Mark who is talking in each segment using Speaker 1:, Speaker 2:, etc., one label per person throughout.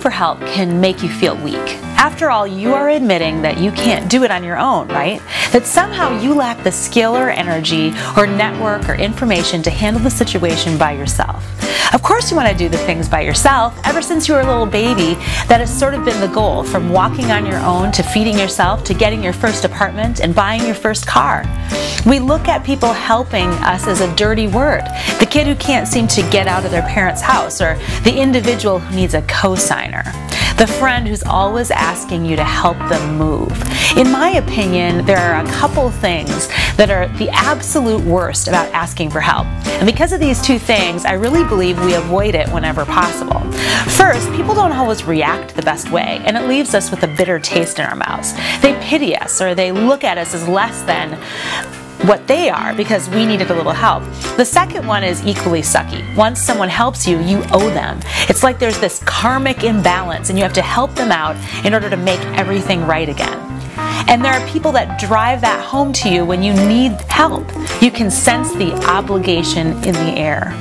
Speaker 1: for help can make you feel weak. After all, you are admitting that you can't do it on your own, right? That somehow you lack the skill or energy or network or information to handle the situation by yourself. Of course you want to do the things by yourself. Ever since you were a little baby, that has sort of been the goal, from walking on your own to feeding yourself to getting your first apartment and buying your first car. We look at people helping us as a dirty word. The kid who can't seem to get out of their parents' house, or the individual who needs a cosigner. The friend who's always asking you to help them move. In my opinion, there are a couple things that are the absolute worst about asking for help. And because of these two things, I really believe we avoid it whenever possible. First, people don't always react the best way, and it leaves us with a bitter taste in our mouths. They pity us, or they look at us as less than what they are because we needed a little help. The second one is equally sucky. Once someone helps you, you owe them. It's like there's this karmic imbalance and you have to help them out in order to make everything right again. And there are people that drive that home to you when you need help. You can sense the obligation in the air.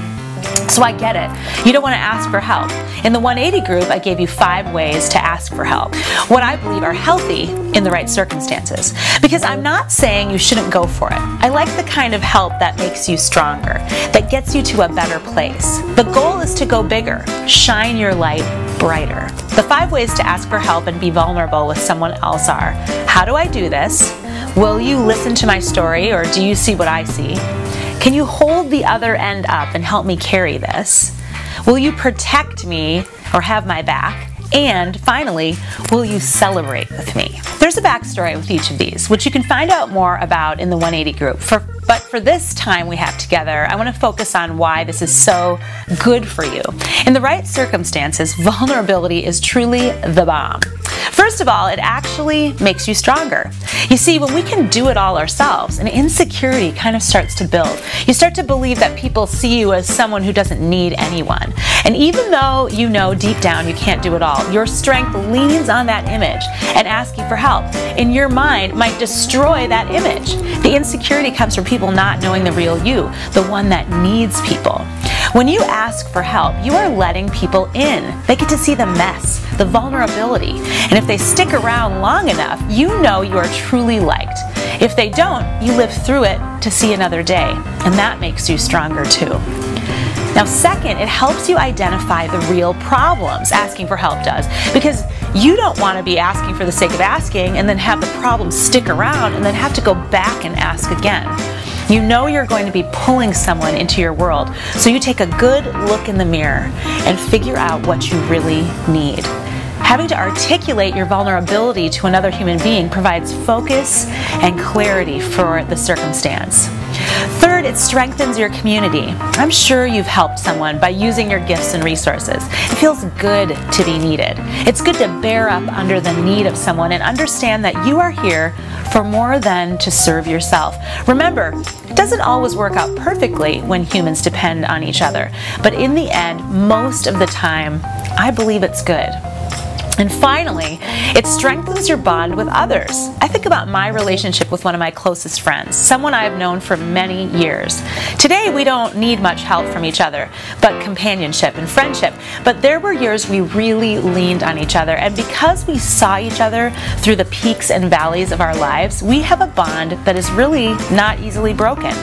Speaker 1: So I get it. You don't want to ask for help. In the 180 group, I gave you 5 ways to ask for help, what I believe are healthy in the right circumstances. Because I'm not saying you shouldn't go for it. I like the kind of help that makes you stronger, that gets you to a better place. The goal is to go bigger, shine your light brighter. The 5 ways to ask for help and be vulnerable with someone else are: how do I do this? Will you listen to my story, or do you see what I see? Can you hold the other end up and help me carry this? Will you protect me or have my back? And finally, will you celebrate with me? There's a backstory with each of these, which you can find out more about in the 180 group. But for this time we have together, I want to focus on why this is so good for you. In the right circumstances, vulnerability is truly the bomb. First of all, it actually makes you stronger. You see, when we can do it all ourselves, an insecurity kind of starts to build. You start to believe that people see you as someone who doesn't need anyone. And even though you know deep down you can't do it all, your strength leans on that image, and asking for help in your mind might destroy that image. The insecurity comes from people not knowing the real you, the one that needs people. When you ask for help, you are letting people in. They get to see the mess, the vulnerability. And if they stick around long enough, you know you are truly liked. If they don't, you live through it to see another day. And that makes you stronger too. Now second, it helps you identify the real problems asking for help does. Because you don't want to be asking for the sake of asking and then have the problem stick around and then have to go back and ask again. You know you're going to be pulling someone into your world, so you take a good look in the mirror and figure out what you really need. Having to articulate your vulnerability to another human being provides focus and clarity for the circumstance. Third, it strengthens your community. I'm sure you've helped someone by using your gifts and resources. It feels good to be needed. It's good to bear up under the need of someone and understand that you are here for more than to serve yourself. Remember, it doesn't always work out perfectly when humans depend on each other, but in the end, most of the time, I believe it's good. And finally, it strengthens your bond with others. I think about my relationship with one of my closest friends, someone I've known for many years. Today, we don't need much help from each other, but companionship and friendship. But there were years we really leaned on each other, and because we saw each other through the peaks and valleys of our lives, we have a bond that is really not easily broken.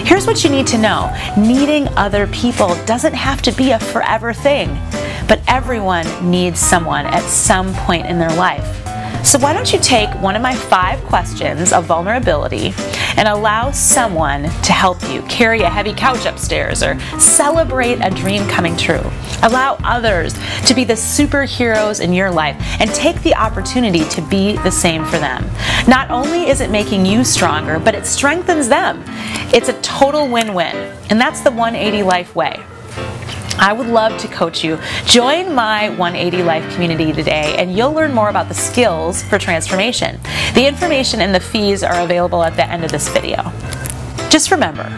Speaker 1: Here's what you need to know. Needing other people doesn't have to be a forever thing, but everyone needs someone at some point in their life. So why don't you take one of my 5 questions of vulnerability and allow someone to help you carry a heavy couch upstairs or celebrate a dream coming true. Allow others to be the superheroes in your life and take the opportunity to be the same for them. Not only is it making you stronger, but it strengthens them. It's a total win-win, and that's the 180 Life way. I would love to coach you. Join my 180 Life community today and you'll learn more about the skills for transformation. The information and the fees are available at the end of this video. Just remember,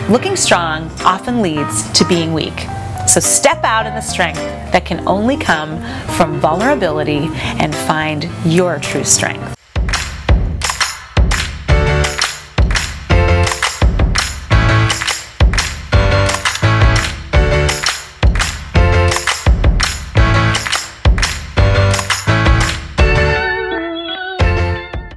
Speaker 1: looking strong often leads to being weak. So step out in the strength that can only come from vulnerability and find your true strength.